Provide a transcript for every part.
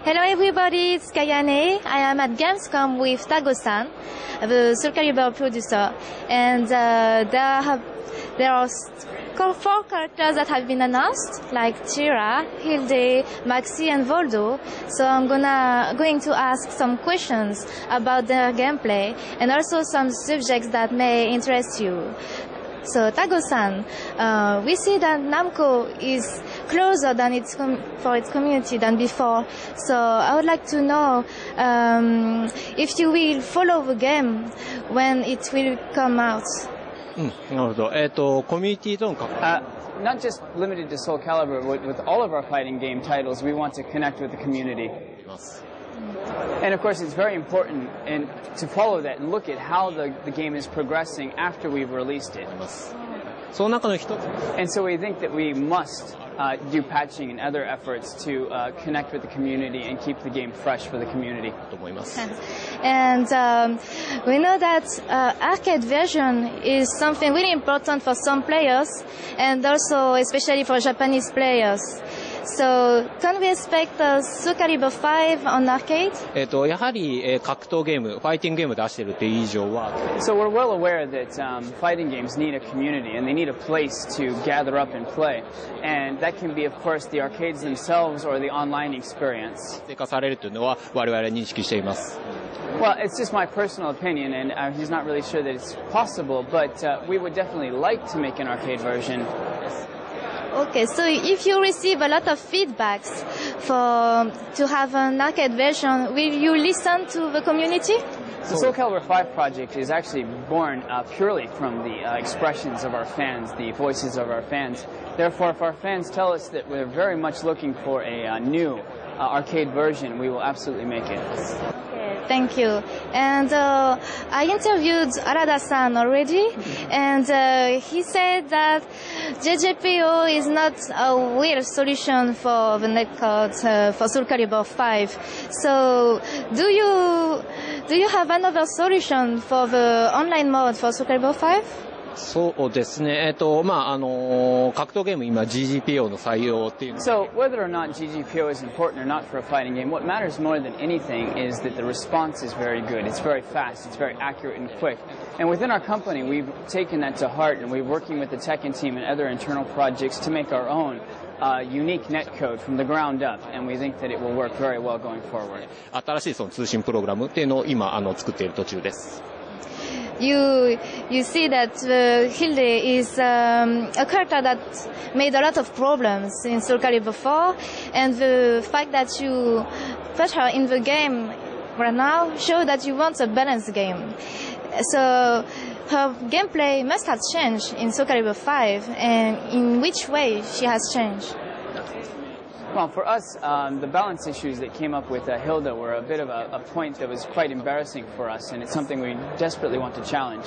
Hello everybody, it's Kayane. I am at Gamescom with Tago-san, the Soulcalibur producer, and there are 4 characters that have been announced, like Tira, Hilde, Maxi, and Voldo. So I'm going to ask some questions about their gameplay and also some subjects that may interest you. So Tago-san, we see that Namco is closer than for its community than before. So I would like to know if you will follow the game when it will come out. Not just limited to Soulcalibur, with all of our fighting game titles, we want to connect with the community. And of course, it's very important to follow that and look at how the game is progressing after we've released it. And so we think that we must do patching and other efforts to connect with the community and keep the game fresh for the community. And we know that arcade version is something really important for some players and also especially for Japanese players. So, can we expect Soulcalibur 5 on arcade? So we're well aware that fighting games need a community and they need a place to gather up and play. And that can be, of course, the arcades themselves or the online experience. Well, it's just my personal opinion, and he's not really sure that it's possible, but we would definitely like to make an arcade version. Okay, so if you receive a lot of feedbacks to have an arcade version, will you listen to the community? The Soulcalibur 5 project is actually born purely from the expressions of our fans, the voices of our fans. Therefore, if our fans tell us that we're very much looking for a new arcade version, we will absolutely make it. Thank you. And I interviewed Arada-san already, and he said that JJPO is not a real solution for the netcode for Soulcalibur 5. So, do you have another solution for the online mode for Soulcalibur 5? そうですね。格闘ゲーム今 GGPO の採用っていうの。So whether or not GGPO is important or not for a fighting game, what matters more than anything is that the response is very good. It's very fast. It's very accurate and quick. And within our company, we've taken that to heart, and we're working with the Tekken team and other internal projects to make our own unique netcode from the ground up, and we think that it will work very well going forward. 新しいその通信プログラムっていうのを今作っている途中です。You see that Hilde is a character that made a lot of problems in Soulcalibur 4, and the fact that you put her in the game right now shows that you want a balanced game. So her gameplay must have changed in Soulcalibur 5, and in which way she has changed? Well, for us, the balance issues that came up with Hilda were a bit of a point that was quite embarrassing for us, and it's something we desperately want to challenge.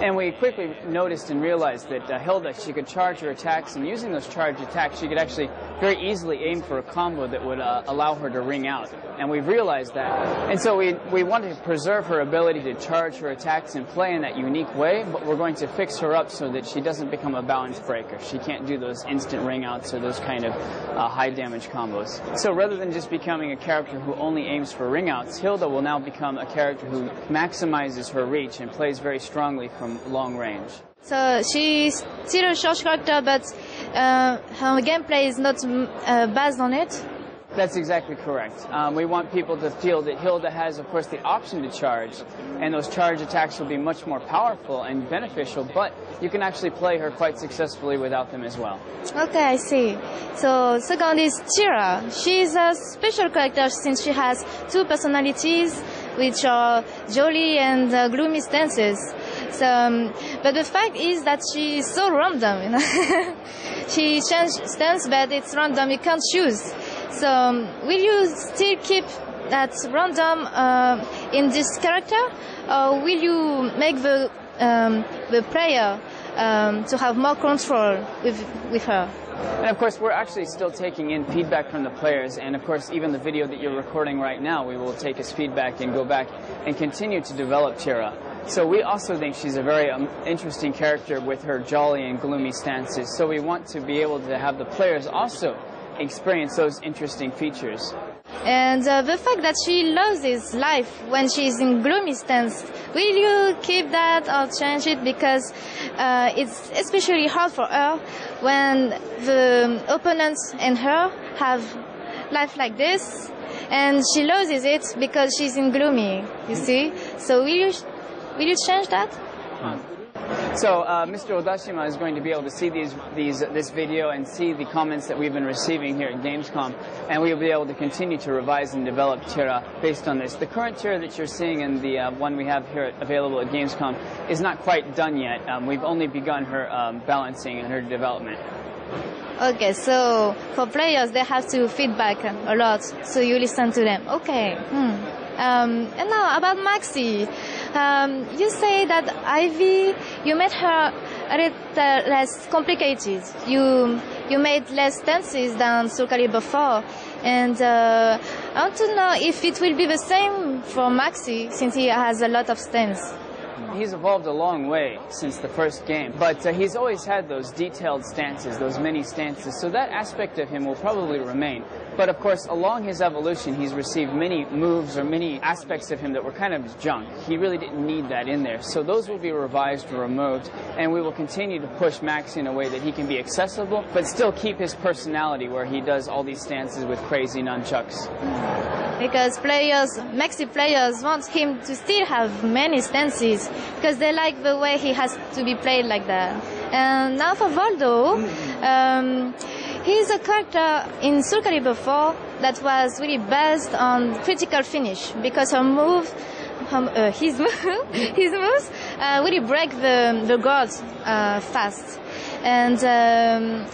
And we quickly noticed and realized that Hilda, she could charge her attacks, and using those charged attacks, she could actually very easily aim for a combo that would allow her to ring out. And we've realized that. And so we wanted to preserve her ability to charge her attacks and play in that unique way, but we're going to fix her up so that she doesn't become a balance breaker. She can't do those instant ring outs or those kind of high damage combos. So rather than just becoming a character who only aims for ring outs, Hilda will now become a character who maximizes her reach and plays very strongly from long range. So she's still a short character, but her gameplay is not based on it? That's exactly correct. We want people to feel that Hilda has, of course, the option to charge, and those charge attacks will be much more powerful and beneficial, but you can actually play her quite successfully without them as well. Okay, I see. So, second is Tira. She's a special character since she has 2 personalities, which are jolly and gloomy stances. So, but the fact is that she is so random, you know. She changes stance, but it's random, you can't choose. So, will you still keep that random in this character, or will you make the player to have more control with her? And of course, we're actually still taking in feedback from the players, and of course, even the video that you're recording right now, we will take as feedback and go back and continue to develop Tira. So we also think she's a very interesting character with her jolly and gloomy stances. So we want to be able to have the players also experience those interesting features. And the fact that she loses life when she's in gloomy stance, will you keep that or change it? Because it's especially hard for her when the opponents and her have life like this, and she loses it because she's in gloomy, you see? So will you change that? So Mr. Odashima is going to be able to see this video and see the comments that we've been receiving here at Gamescom, and we'll be able to continue to revise and develop Tira based on this. The current Tira that you're seeing and the one we have here available at Gamescom is not quite done yet. We've only begun her balancing and her development. Okay, so for players, they have to feedback a lot, so you listen to them. Okay. And now about Maxi. You say that Ivy, you made her a little less complicated. You made less stances than Soulcalibur 4. And I want to know if it will be the same for Maxi, since he has a lot of stance. He's evolved a long way since the first game, but he's always had those detailed stances, those many stances, so that aspect of him will probably remain. But of course, along his evolution, he's received many moves or many aspects of him that were kind of junk. He really didn't need that in there. So those will be revised or removed, and we will continue to push Max in a way that he can be accessible, but still keep his personality where he does all these stances with crazy nunchucks. Because Maxi players want him to still have many stances, because they like the way he has to be played like that. And now for Voldo, he's a character in Soulcalibur 4 that was really based on critical finish, because his moves really break the guards fast. And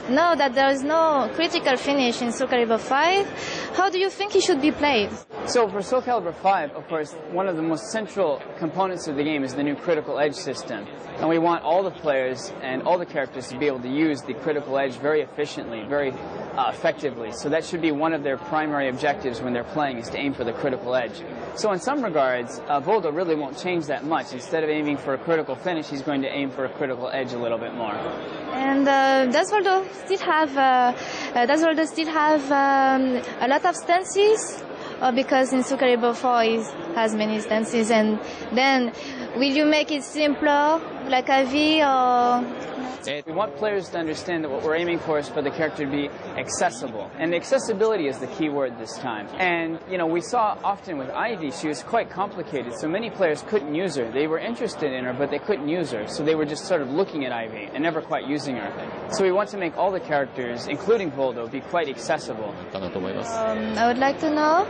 now that there is no critical finish in Soulcalibur 5, how do you think he should be played? So for Soulcalibur 5, of course, one of the most central components of the game is the new critical edge system. And we want all the players and all the characters to be able to use the critical edge very efficiently, very effectively. So that should be one of their primary objectives when they're playing, is to aim for the critical edge. So in some regards, Voldo really won't change that much. Instead of aiming for a critical finish, he's going to aim for a critical edge a little bit more. And does Voldo still have a lot of stances? Or because in Soulcalibur 4 he has many stances, and then will you make it simpler, like Ivy, or? We want players to understand that what we're aiming for is for the character to be accessible. And accessibility is the key word this time. And, you know, we saw often with Ivy, she was quite complicated, so many players couldn't use her. They were interested in her, but they couldn't use her. So they were just sort of looking at Ivy and never quite using her. So we want to make all the characters, including Voldo, be quite accessible. I would like to know,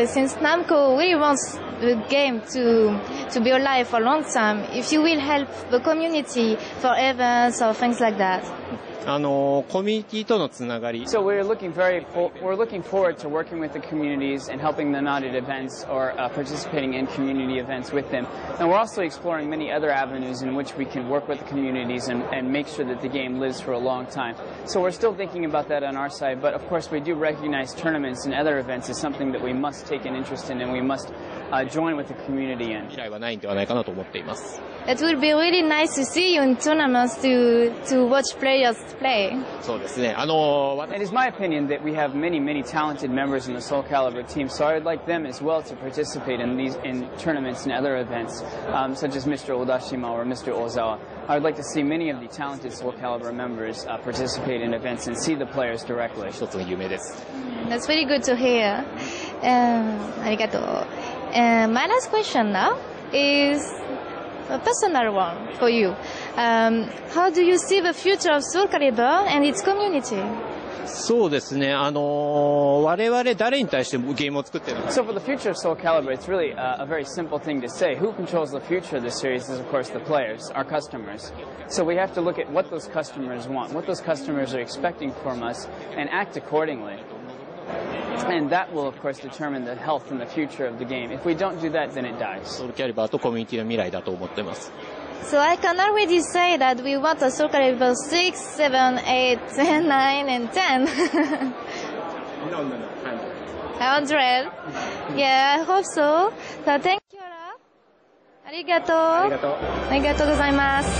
since Namco really wants the game to be alive for a long time, if you will help the community for events or things like that. So we're looking forward to working with the communities and helping them out at events or participating in community events with them. And we're also exploring many other avenues in which we can work with the communities and make sure that the game lives for a long time. So we're still thinking about that on our side, but of course we do recognize tournaments and other events as something that we must take an interest in and we must join with the community in. It would be really nice to see you in tournaments to watch players play. It is my opinion that we have many talented members in the Soulcalibur team, so I would like them as well to participate in tournaments and other events, such as Mr. Odashima or Mr. Ozawa. I would like to see many of the talented Soulcalibur members participate in events and see the players directly. That's really good to hear. Arigato. My last question now is a personal one for you. How do you see the future of Soulcalibur and its community? So for the future of Soulcalibur, it's really a very simple thing to say. Who controls the future of the series is, of course, the players, our customers. So we have to look at what those customers want, what those customers are expecting from us, and act accordingly. And that will, of course, determine the health and the future of the game. If we don't do that, then it dies. So I can already say that we want a Soulcalibur 6, 7, 8, 9, and 10. No. 100. Yeah, I hope so. So thank you. Arigato. Arigato gozaimasu.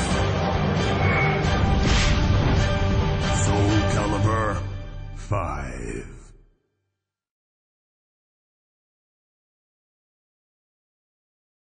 Soulcalibur 5.